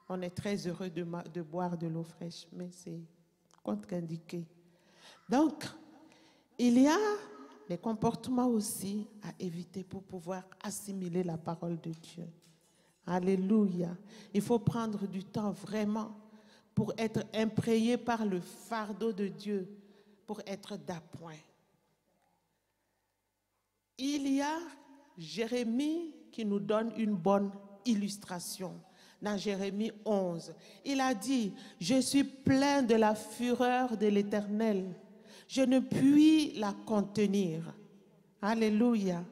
on est très heureux de boire de l'eau fraîche, mais c'est contre-indiqué. Donc, il y a des comportements aussi à éviter pour pouvoir assimiler la parole de Dieu. Alléluia. Il faut prendre du temps vraiment pour être imprégné par le fardeau de Dieu, pour être d'appoint. Il y a Jérémie qui nous donne une bonne illustration. Dans Jérémie 11, il a dit, « Je suis plein de la fureur de l'Éternel. Je ne puis la contenir. » Alléluia.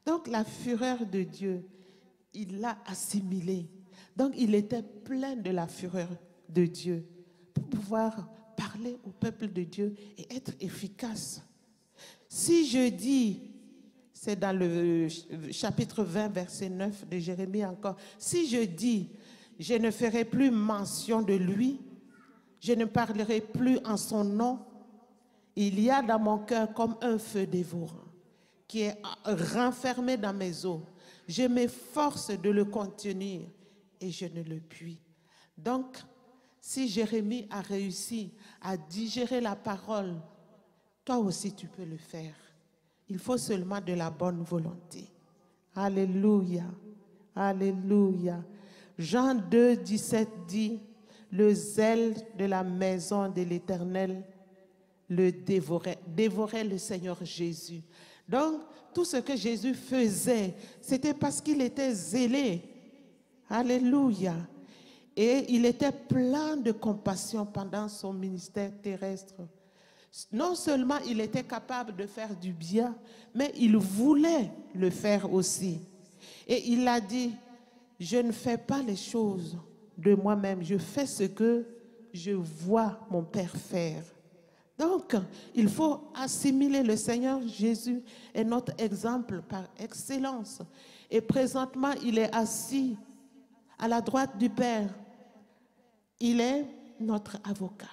Donc la fureur de Dieu, il l'a assimilée. Donc il était plein de la fureur de Dieu pour pouvoir parler au peuple de Dieu et être efficace. Si je dis, c'est dans le chapitre 20, verset 9 de Jérémie encore, si je dis, je ne ferai plus mention de lui, je ne parlerai plus en son nom, il y a dans mon cœur comme un feu dévorant qui est renfermé dans mes os. Je m'efforce de le contenir et je ne le puis. Donc, si Jérémie a réussi à digérer la parole, toi aussi tu peux le faire. Il faut seulement de la bonne volonté. Alléluia. Alléluia. Jean 2, 17 dit, « Le zèle de la maison de l'Éternel le dévorait le Seigneur Jésus. » Donc, tout ce que Jésus faisait, c'était parce qu'il était zélé. Alléluia. Et il était plein de compassion pendant son ministère terrestre. Non seulement il était capable de faire du bien, mais il voulait le faire aussi. Et il a dit, je ne fais pas les choses de moi-même, je fais ce que je vois mon Père faire. Donc, il faut assimiler le Seigneur Jésus est notre exemple par excellence. Et présentement, il est assis à la droite du Père. Il est notre avocat.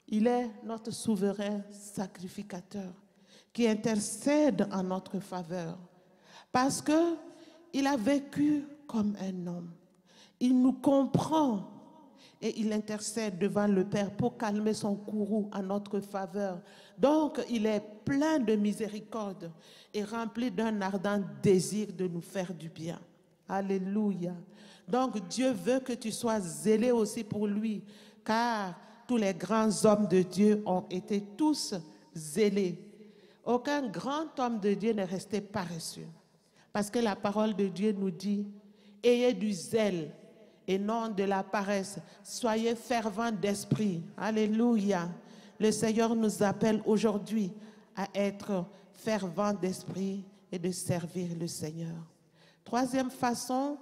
Il est notre souverain sacrificateur qui intercède en notre faveur parce qu'il a vécu comme un homme. Il nous comprend et il intercède devant le Père pour calmer son courroux en notre faveur. Donc, il est plein de miséricorde et rempli d'un ardent désir de nous faire du bien. Alléluia. Donc, Dieu veut que tu sois zélé aussi pour lui, car tous les grands hommes de Dieu ont été tous zélés. Aucun grand homme de Dieu n'est resté paresseux. Parce que la parole de Dieu nous dit, ayez du zèle et non de la paresse. Soyez fervents d'esprit. Alléluia. Le Seigneur nous appelle aujourd'hui à être fervents d'esprit et de servir le Seigneur. Troisième façon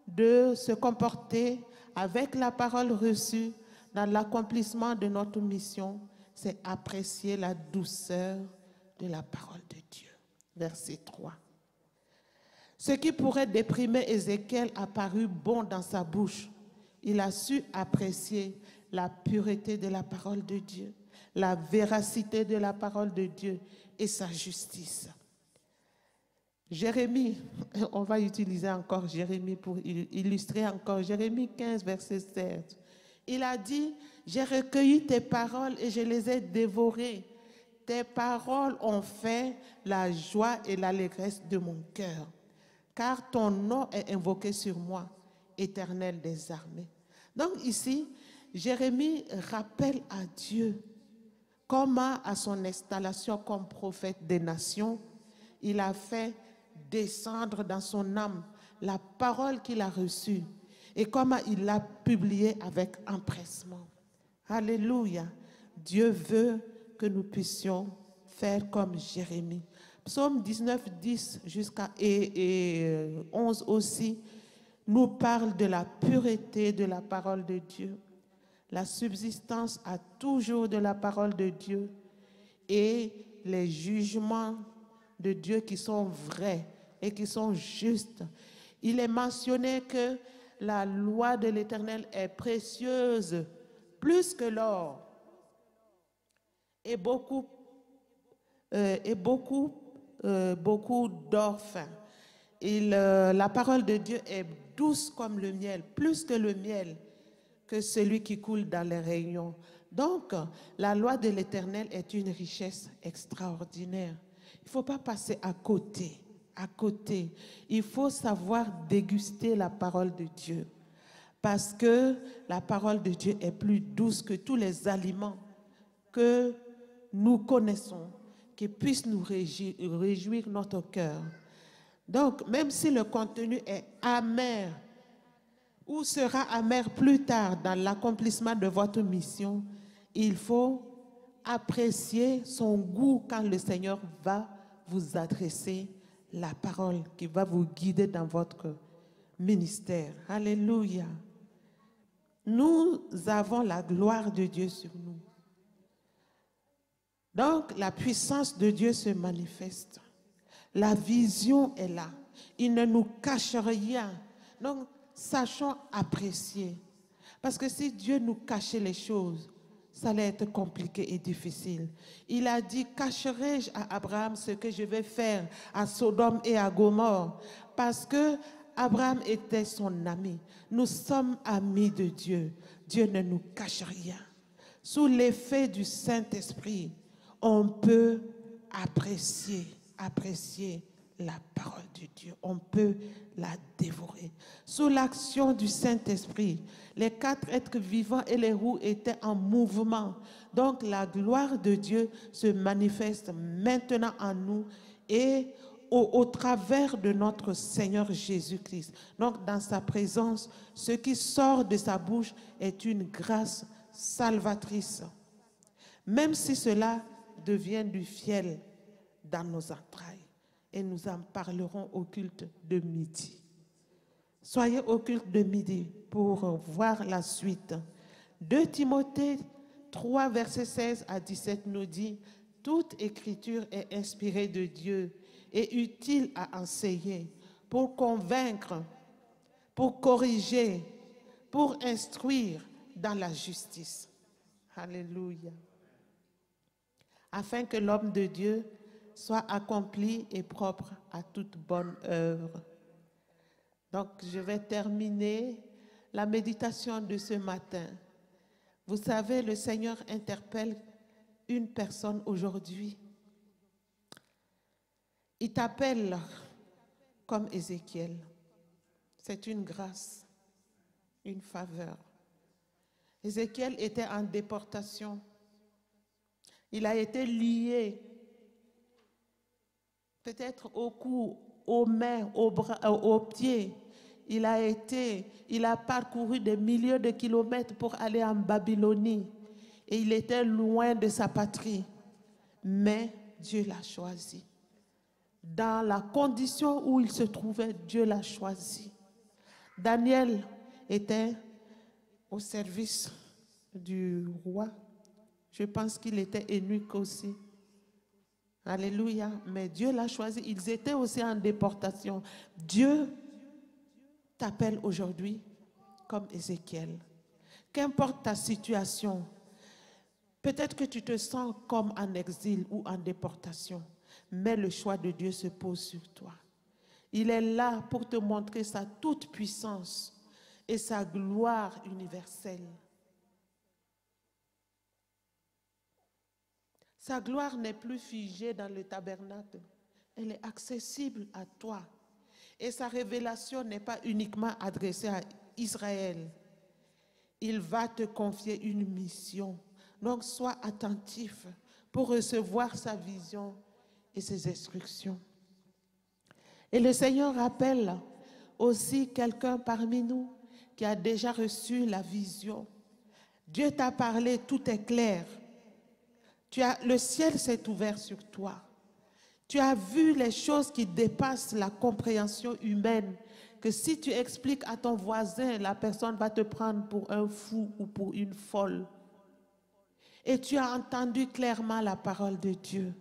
de se comporter avec la parole reçue dans l'accomplissement de notre mission, c'est apprécier la douceur de la parole de Dieu. Verset 3. Ce qui pourrait déprimer Ézéchiel a paru bon dans sa bouche. Il a su apprécier la pureté de la parole de Dieu, la véracité de la parole de Dieu et sa justice. Jérémie, on va utiliser encore Jérémie pour illustrer encore. Jérémie 15, verset 7. Il a dit, j'ai recueilli tes paroles et je les ai dévorées. Tes paroles ont fait la joie et l'allégresse de mon cœur. Car ton nom est invoqué sur moi, Éternel des armées. Donc ici, Jérémie rappelle à Dieu comment à son installation comme prophète des nations, il a fait descendre dans son âme la parole qu'il a reçue et comment il l'a publiée avec empressement. Alléluia. Dieu veut que nous puissions faire comme Jérémie. Psaume 19, 10 jusqu'à 11 aussi nous parle de la pureté de la parole de Dieu, la subsistance à toujours de la parole de Dieu et les jugements de Dieu qui sont vrais et qui sont justes. Il est mentionné que la loi de l'Éternel est précieuse plus que l'or et beaucoup d'or fin. La parole de Dieu est douce comme le miel, plus que le miel, que celui qui coule dans les rayons. Donc, la loi de l'Éternel est une richesse extraordinaire. Il ne faut pas passer à côté. Il faut savoir déguster la parole de Dieu. Parce que la parole de Dieu est plus douce que tous les aliments que nous connaissons, qui puisse nous réjouir notre cœur. Donc, même si le contenu est amer ou sera amer plus tard dans l'accomplissement de votre mission, il faut apprécier son goût quand le Seigneur va vous adresser la parole qui va vous guider dans votre ministère. Alléluia. Nous avons la gloire de Dieu sur nous. Donc, la puissance de Dieu se manifeste. La vision est là. Il ne nous cache rien. Donc, sachons apprécier. Parce que si Dieu nous cachait les choses, ça allait être compliqué et difficile. Il a dit, cacherai-je à Abraham ce que je vais faire à Sodome et à Gomorrhe? Parce que Abraham était son ami. Nous sommes amis de Dieu. Dieu ne nous cache rien. Sous l'effet du Saint-Esprit, on peut apprécier la parole de Dieu. On peut la dévorer. Sous l'action du Saint-Esprit, les 4 êtres vivants et les roues étaient en mouvement. Donc la gloire de Dieu se manifeste maintenant en nous et au travers de notre Seigneur Jésus-Christ. Donc dans sa présence, ce qui sort de sa bouche est une grâce salvatrice. Même si cela devient du fiel dans nos entrailles. Et nous en parlerons au culte de midi. Soyez au culte de midi pour voir la suite. 2 Timothée 3, versets 16 à 17 nous dit « Toute écriture est inspirée de Dieu et utile à enseigner, pour convaincre, pour corriger, pour instruire dans la justice. » Alléluia. Afin que l'homme de Dieu soit accompli et propre à toute bonne œuvre. Donc, je vais terminer la méditation de ce matin. Vous savez, le Seigneur interpelle une personne aujourd'hui. Il t'appelle comme Ézéchiel. C'est une grâce, une faveur. Ézéchiel était en déportation. Il a été lié, peut-être au cou, aux mains, aux bras, aux pieds. Il a parcouru des milliers de kilomètres pour aller en Babylonie. Et il était loin de sa patrie. Mais Dieu l'a choisi. Dans la condition où il se trouvait, Dieu l'a choisi. Daniel était au service du roi. Je pense qu'il était eunuque aussi. Alléluia. Mais Dieu l'a choisi. Ils étaient aussi en déportation. Dieu t'appelle aujourd'hui comme Ézéchiel. Qu'importe ta situation, peut-être que tu te sens comme en exil ou en déportation, mais le choix de Dieu se pose sur toi. Il est là pour te montrer sa toute-puissance et sa gloire universelle. Sa gloire n'est plus figée dans le tabernacle. Elle est accessible à toi. Et sa révélation n'est pas uniquement adressée à Israël. Il va te confier une mission. Donc, sois attentif pour recevoir sa vision et ses instructions. Et le Seigneur rappelle aussi quelqu'un parmi nous qui a déjà reçu la vision. Dieu t'a parlé, tout est clair. Le ciel s'est ouvert sur toi. Tu as vu les choses qui dépassent la compréhension humaine, que si tu expliques à ton voisin, la personne va te prendre pour un fou ou pour une folle. Et tu as entendu clairement la parole de Dieu.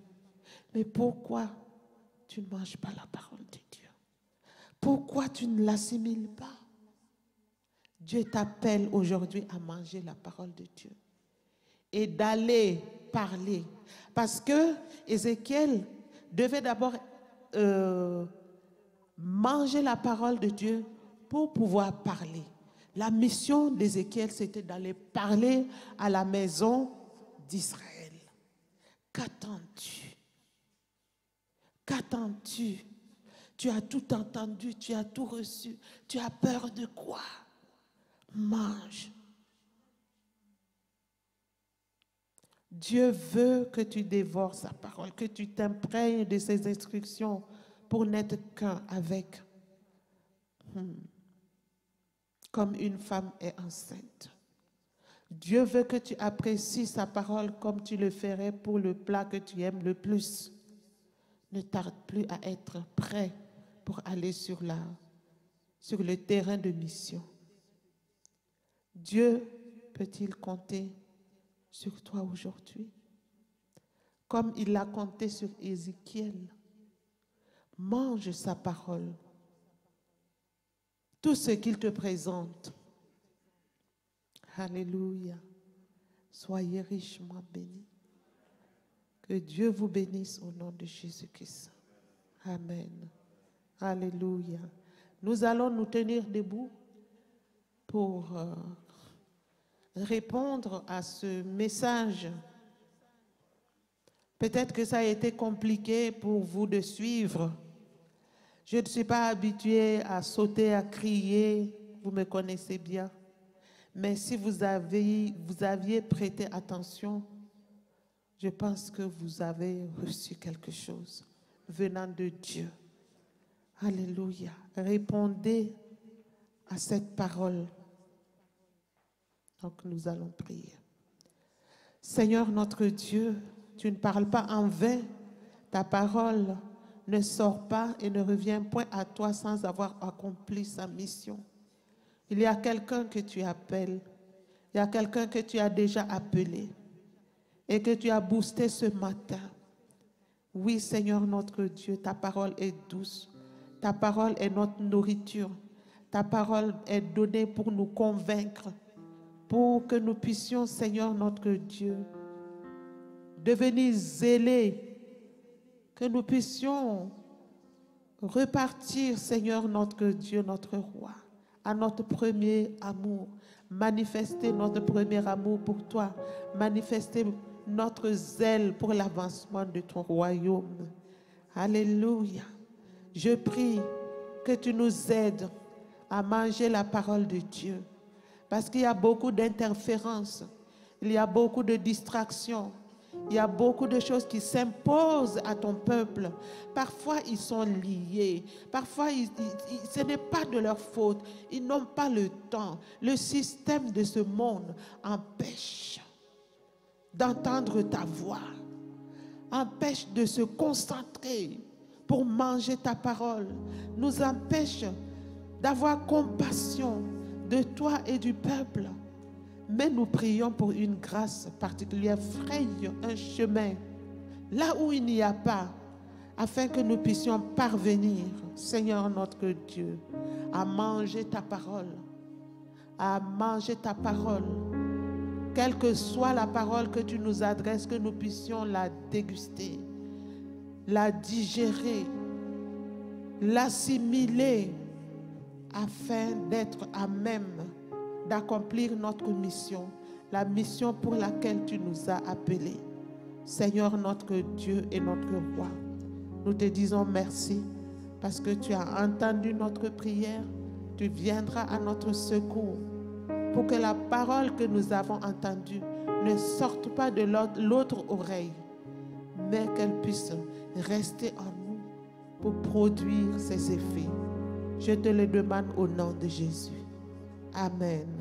Mais pourquoi tu ne manges pas la parole de Dieu? Pourquoi tu ne l'assimiles pas? Dieu t'appelle aujourd'hui à manger la parole de Dieu et d'aller parler. Parce que Ézéchiel devait d'abord manger la parole de Dieu pour pouvoir parler. La mission d'Ézéchiel, c'était d'aller parler à la maison d'Israël. Qu'attends-tu? Qu'attends-tu? Tu as tout entendu, tu as tout reçu. Tu as peur de quoi? Mange. Dieu veut que tu dévores sa parole, que tu t'imprègnes de ses instructions pour n'être qu'un avec. Comme une femme est enceinte. Dieu veut que tu apprécies sa parole comme tu le ferais pour le plat que tu aimes le plus. Ne tarde plus à être prêt pour aller sur le terrain de mission. Dieu peut-il compter sur toi aujourd'hui? Comme il l'a compté sur Ézéchiel. Mange sa parole. Tout ce qu'il te présente. Alléluia. Soyez richement bénis. Que Dieu vous bénisse au nom de Jésus-Christ. Amen. Alléluia. Nous allons nous tenir debout pour répondre à ce message. Peut-être que ça a été compliqué pour vous de suivre. Je ne suis pas habituée à sauter, à crier. Vous me connaissez bien. Mais si vous aviez prêté attention, je pense que vous avez reçu quelque chose venant de Dieu. Alléluia. Répondez à cette parole. Donc nous allons prier. Seigneur notre Dieu, tu ne parles pas en vain. Ta parole ne sort pas et ne revient point à toi sans avoir accompli sa mission. Il y a quelqu'un que tu appelles. Il y a quelqu'un que tu as déjà appelé et que tu as boosté ce matin. Oui, Seigneur notre Dieu, ta parole est douce. Ta parole est notre nourriture. Ta parole est donnée pour nous convaincre, pour que nous puissions, Seigneur notre Dieu, devenir zélés, que nous puissions repartir, Seigneur notre Dieu, notre roi, à notre premier amour, manifester notre premier amour pour toi, manifester notre zèle pour l'avancement de ton royaume. Alléluia. Je prie que tu nous aides à manger la parole de Dieu, parce qu'il y a beaucoup d'interférences, il y a beaucoup de distractions, il y a beaucoup de choses qui s'imposent à ton peuple. Parfois, ils sont liés. Parfois, ce n'est pas de leur faute. Ils n'ont pas le temps. Le système de ce monde empêche d'entendre ta voix, empêche de se concentrer pour manger ta parole, nous empêche d'avoir compassion de toi et du peuple. Mais nous prions pour une grâce particulière. Fraye un chemin là où il n'y a pas, afin que nous puissions parvenir, Seigneur notre Dieu, à manger ta parole. À manger ta parole. Quelle que soit la parole que tu nous adresses, que nous puissions la déguster, la digérer, l'assimiler, afin d'être à même d'accomplir notre mission, la mission pour laquelle tu nous as appelés. Seigneur notre Dieu et notre roi, nous te disons merci parce que tu as entendu notre prière. Tu viendras à notre secours pour que la parole que nous avons entendue ne sorte pas de l'autre oreille, mais qu'elle puisse rester en nous pour produire ses effets. Je te le demande au nom de Jésus. Amen.